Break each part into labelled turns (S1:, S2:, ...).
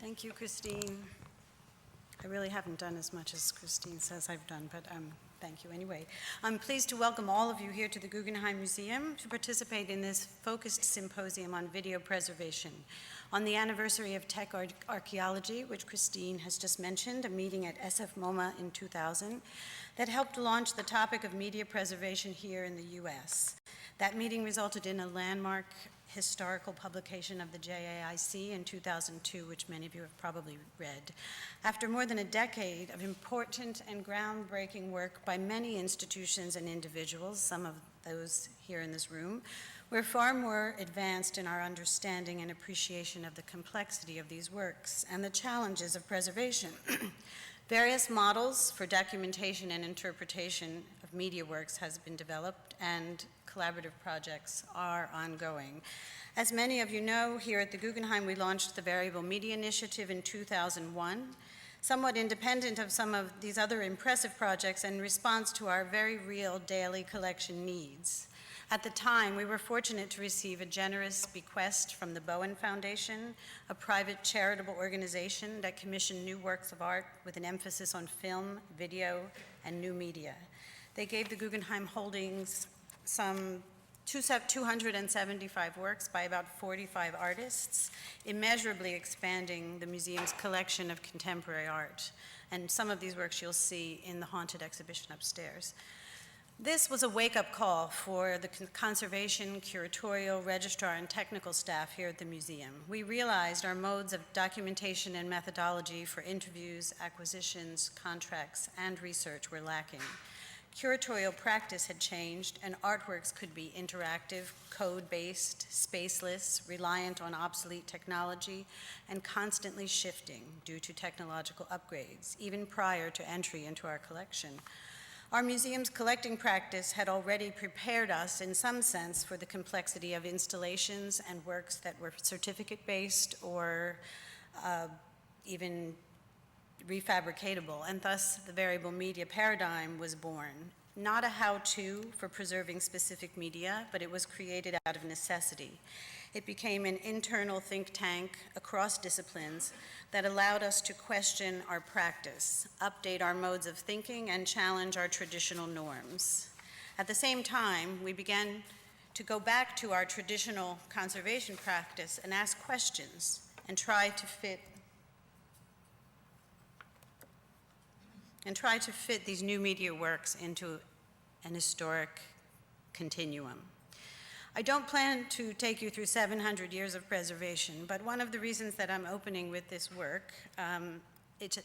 S1: Thank you, Christine. I really haven't done as much as Christine says I've done, but thank you anyway. I'm pleased to welcome all of you here to the Guggenheim Museum to participate in this focused symposium on video preservation. On the anniversary of tech archaeology, which Christine has just mentioned, a meeting at SF MoMA in 2000 that helped launch the topic of media preservation here in the US. That meeting resulted in a landmark historical publication of the JAIC in 2002, which many of you have probably read. After more than a decade of important and groundbreaking work by many institutions and individuals, some of those here in this room, we're far more advanced in our understanding and appreciation of the complexity of these works and the challenges of preservation. Various models for documentation and interpretation of media works has been developed, and collaborative projects are ongoing. As many of you know, here at the Guggenheim, we launched the Variable Media Initiative in 2001, somewhat independent of some of these other impressive projects in response to our very real daily collection needs. At the time, we were fortunate to receive a generous bequest from the Bowen Foundation, a private charitable organization that commissioned new works of art with an emphasis on film, video, and new media. They gave the Guggenheim Holdings some 275 works by about 45 artists, immeasurably expanding the museum's collection of contemporary art. And some of these works you'll see in the Haunted exhibition upstairs. This was a wake-up call for the conservation, curatorial, registrar, and technical staff here at the museum. We realized our modes of documentation and methodology for interviews, acquisitions, contracts, and research were lacking. Curatorial practice had changed, and artworks could be interactive, code-based, spaceless, reliant on obsolete technology, and constantly shifting due to technological upgrades, even prior to entry into our collection. Our museum's collecting practice had already prepared us, in some sense, for the complexity of installations and works that were certificate-based or even refabricatable, and thus the variable media paradigm was born. Not a how-to for preserving specific media, but it was created out of necessity. It became an internal think tank across disciplines that allowed us to question our practice, update our modes of thinking, and challenge our traditional norms. At the same time, we began to go back to our traditional conservation practice and ask questions and try to fit these new media works into an historic continuum. I don't plan to take you through 700 years of preservation, but one of the reasons that I'm opening with this work, it's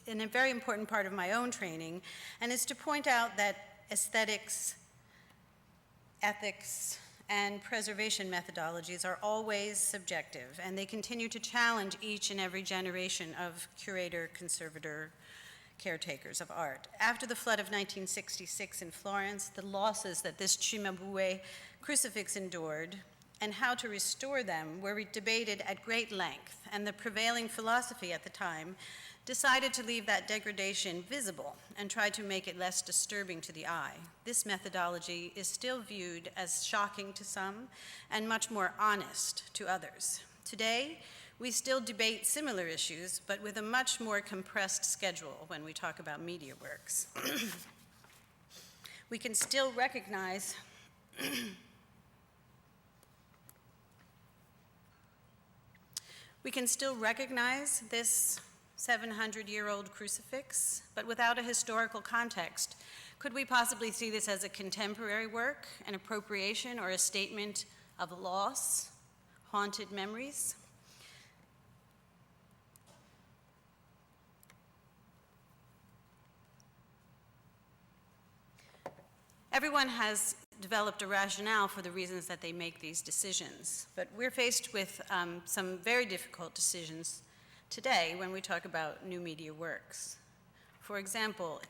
S1: a very important part of my own training, and is to point out that aesthetics, ethics, and preservation methodologies are always subjective, and they continue to challenge each and every generation of curator, conservator, caretakers of art. After the flood of 1966 in Florence, the losses that this Cimabue crucifix endured and how to restore them were debated at great length, and the prevailing philosophy at the time decided to leave that degradation visible and try to make it less disturbing to the eye. This methodology is still viewed as shocking to some and much more honest to others. Today, we still debate similar issues, but with a much more compressed schedule when we talk about media works. We can still recognize this 700-year-old crucifix, but without a historical context. Could we possibly see this as a contemporary work, an appropriation, or a statement of loss, haunted memories? Everyone has developed a rationale for the reasons that they make these decisions, but we're faced with some very difficult decisions today when we talk about new media works. For example,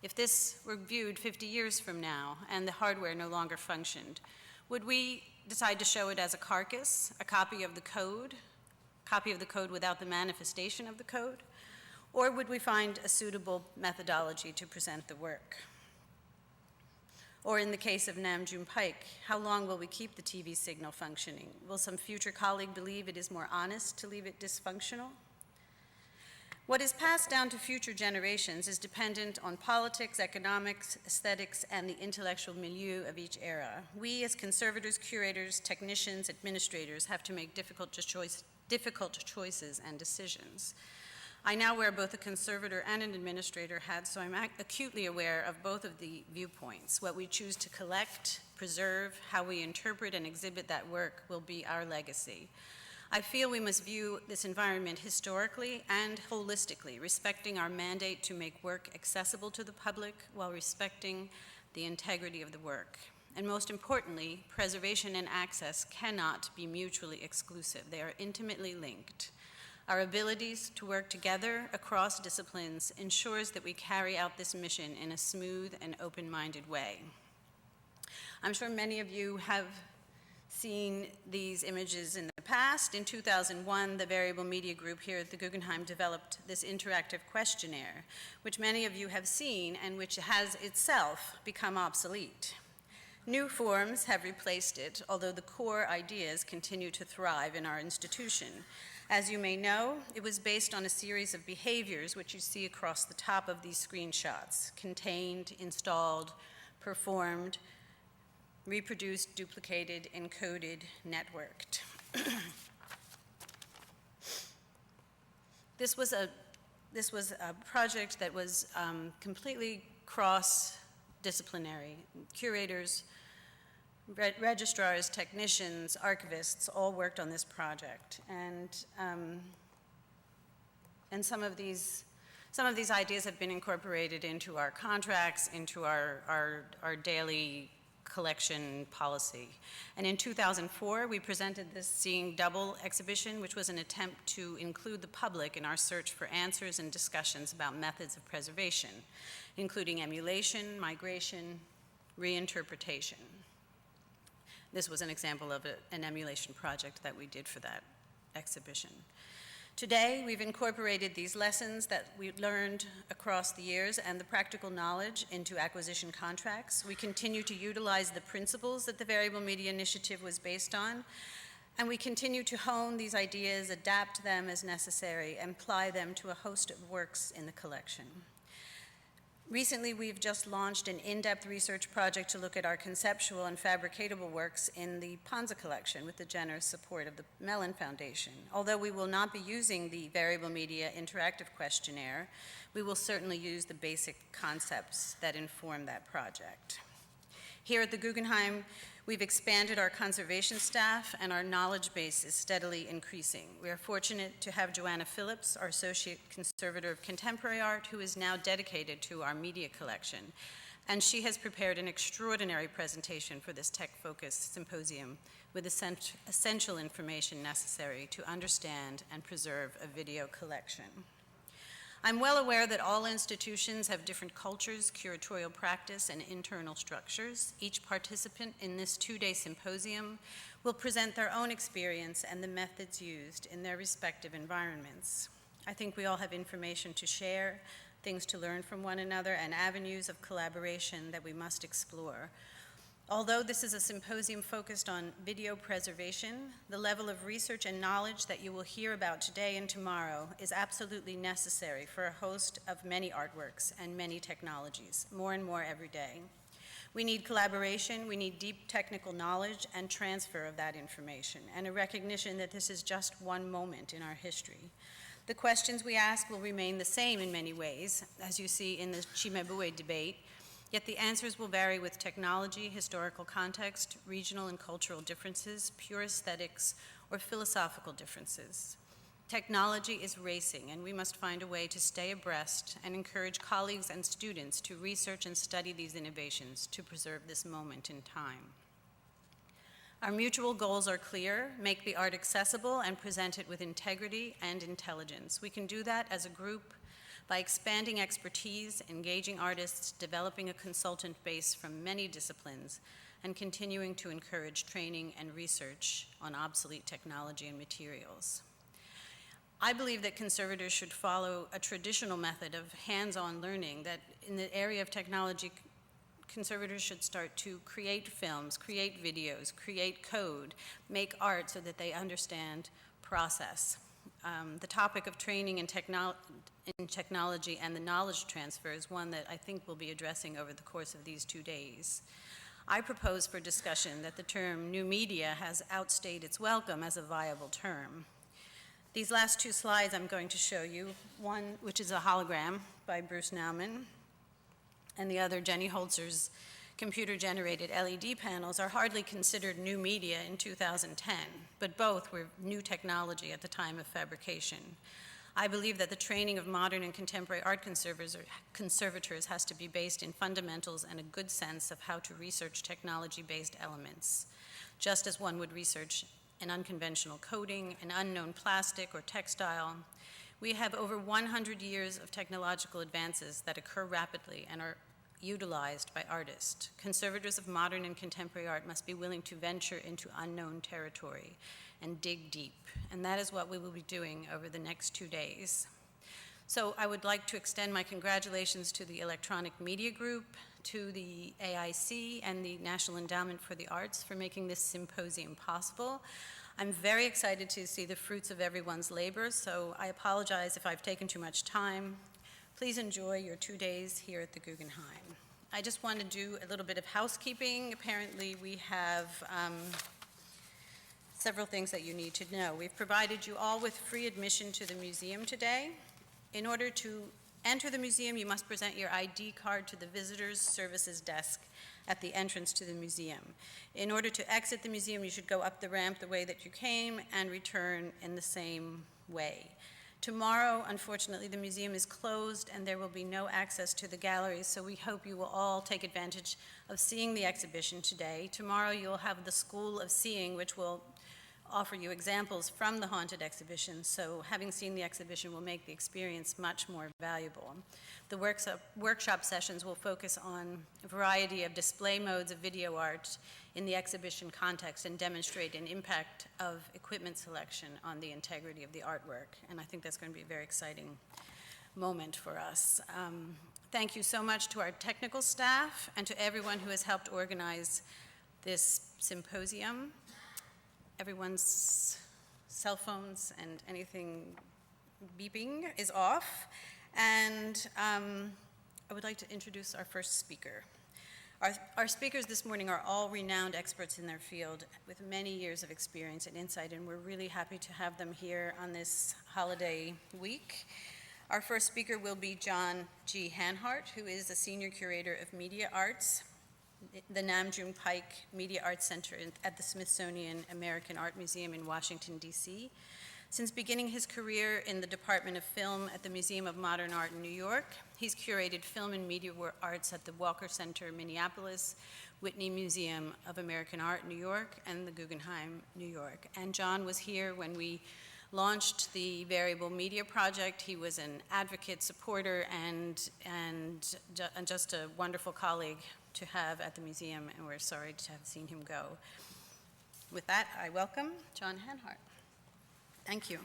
S1: if this were viewed 50 years from now and the hardware no longer functioned, would we decide to show it as a carcass, a copy of the code without the manifestation of the code? Or would we find a suitable methodology to present the work? Or in the case of Nam June Paik, how long will we keep the TV signal functioning? Will some future colleague believe it is more honest to leave it dysfunctional? What is passed down to future generations is dependent on politics, economics, aesthetics, and the intellectual milieu of each era. We, as conservators, curators, technicians, administrators, have to make difficult choices and decisions. I now wear both a conservator and an administrator hat, so I'm acutely aware of both of the viewpoints. What we choose to collect, preserve, how we interpret and exhibit that work will be our legacy. I feel we must view this environment historically and holistically, respecting our mandate to make work accessible to the public while respecting the integrity of the work. And most importantly, preservation and access cannot be mutually exclusive. They are intimately linked. Our abilities to work together across disciplines ensures that we carry out this mission in a smooth and open-minded way. I'm sure many of you have seen these images in the past. In 2001, the Variable Media Group here at the Guggenheim developed this interactive questionnaire, which many of you have seen and which has itself become obsolete. New forms have replaced it, although the core ideas continue to thrive in our institution. As you may know, it was based on a series of behaviors which you see across the top of these screenshots: contained, installed, performed, reproduced, duplicated, encoded, networked. This was a project that was completely cross-disciplinary. Curators, registrars, technicians, archivists all worked on this project, and some of these ideas have been incorporated into our contracts, into our daily collection policy. And in 2004, we presented this Seeing Double exhibition, which was an attempt to include the public in our search for answers and discussions about methods of preservation, including emulation, migration, reinterpretation. This was an example of an emulation project that we did for that exhibition. Today, we've incorporated these lessons that we learned across the years and the practical knowledge into acquisition contracts. We continue to utilize the principles that the Variable Media Initiative was based on, and we continue to hone these ideas, adapt them as necessary, and apply them to a host of works in the collection. Recently, we've just launched an in-depth research project to look at our conceptual and fabricatable works in the Panza collection with the generous support of the Mellon Foundation. Although we will not be using the Variable Media Interactive Questionnaire, we will certainly use the basic concepts that inform that project. Here at the Guggenheim, we've expanded our conservation staff, and our knowledge base is steadily increasing. We are fortunate to have Joanna Phillips, our Associate Conservator of Contemporary Art, who is now dedicated to our media collection. And she has prepared an extraordinary presentation for this TechFocus symposium with essential information necessary to understand and preserve a video collection. I'm well aware that all institutions have different cultures, curatorial practice, and internal structures. Each participant in this two-day symposium will present their own experience and the methods used in their respective environments. I think we all have information to share, things to learn from one another, and avenues of collaboration that we must explore. Although this is a symposium focused on video preservation, the level of research and knowledge that you will hear about today and tomorrow is absolutely necessary for a host of many artworks and many technologies, more and more every day. We need collaboration, we need deep technical knowledge and transfer of that information, and a recognition that this is just one moment in our history. The questions we ask will remain the same in many ways, as you see in the Cimabue debate, yet the answers will vary with technology, historical context, regional and cultural differences, pure aesthetics, or philosophical differences. Technology is racing, and we must find a way to stay abreast and encourage colleagues and students to research and study these innovations to preserve this moment in time. Our mutual goals are clear: make the art accessible and present it with integrity and intelligence. We can do that as a group by expanding expertise, engaging artists, developing a consultant base from many disciplines, and continuing to encourage training and research on obsolete technology and materials. I believe that conservators should follow a traditional method of hands-on learning, that in the area of technology, conservators should start to create films, create videos, create code, make art so that they understand process. the topic of training in technology and the knowledge transfer is one that I think we'll be addressing over the course of these 2 days. I propose for discussion that the term new media has outstayed its welcome as a viable term. These last 2 slides I'm going to show you, one which is a hologram by Bruce Nauman, and the other Jenny Holzer's computer-generated LED panels, are hardly considered new media in 2010, but both were new technology at the time of fabrication. I believe that the training of modern and contemporary art conservators has to be based in fundamentals and a good sense of how to research technology-based elements, just as one would research an unconventional coating, an unknown plastic or textile. We have over 100 years of technological advances that occur rapidly and are utilized by artists. Conservators of modern and contemporary art must be willing to venture into unknown territory and dig deep, and that is what we will be doing over the next 2 days. So I would like to extend my congratulations to the Electronic Media Group, to the AIC, and the National Endowment for the Arts for making this symposium possible. I'm very excited to see the fruits of everyone's labor, so I apologize if I've taken too much time. Please enjoy your 2 days here at the Guggenheim. I just want to do a little bit of housekeeping. Apparently we have several things that you need to know. We've provided you all with free admission to the museum today. In order to enter the museum, you must present your ID card to the Visitors Services Desk at the entrance to the museum. In order to exit the museum, you should go up the ramp the way that you came and return in the same way. Tomorrow, unfortunately, the museum is closed and there will be no access to the galleries, so we hope you will all take advantage of seeing the exhibition today. Tomorrow you'll have the School of Seeing, which will offer you examples from the haunted exhibition, so having seen the exhibition will make the experience much more valuable. The workshop sessions will focus on a variety of display modes of video art in the exhibition context and demonstrate an impact of equipment selection on the integrity of the artwork, and I think that's going to be a very exciting moment for us. Thank you so much to our technical staff and to everyone who has helped organize this symposium. Everyone's cell phones and anything beeping is off. And I would like to introduce our first speaker. Our speakers this morning are all renowned experts in their field with many years of experience and insight, and we're really happy to have them here on this holiday week. Our first speaker will be John G. Hanhart, who is a senior curator of media arts, the Nam June Pike Media Arts Center at the Smithsonian American Art Museum in Washington, D.C. Since beginning his career in the Department of Film at the Museum of Modern Art in New York, he's curated film and media arts at the Walker Center, Minneapolis, Whitney Museum of American Art, New York, and the Guggenheim, New York. And John was here when we launched the Variable Media Project. He was an advocate, supporter, and just a wonderful colleague to have at the museum, and we're sorry to have seen him go. With that, I welcome John Hanhart. Thank you.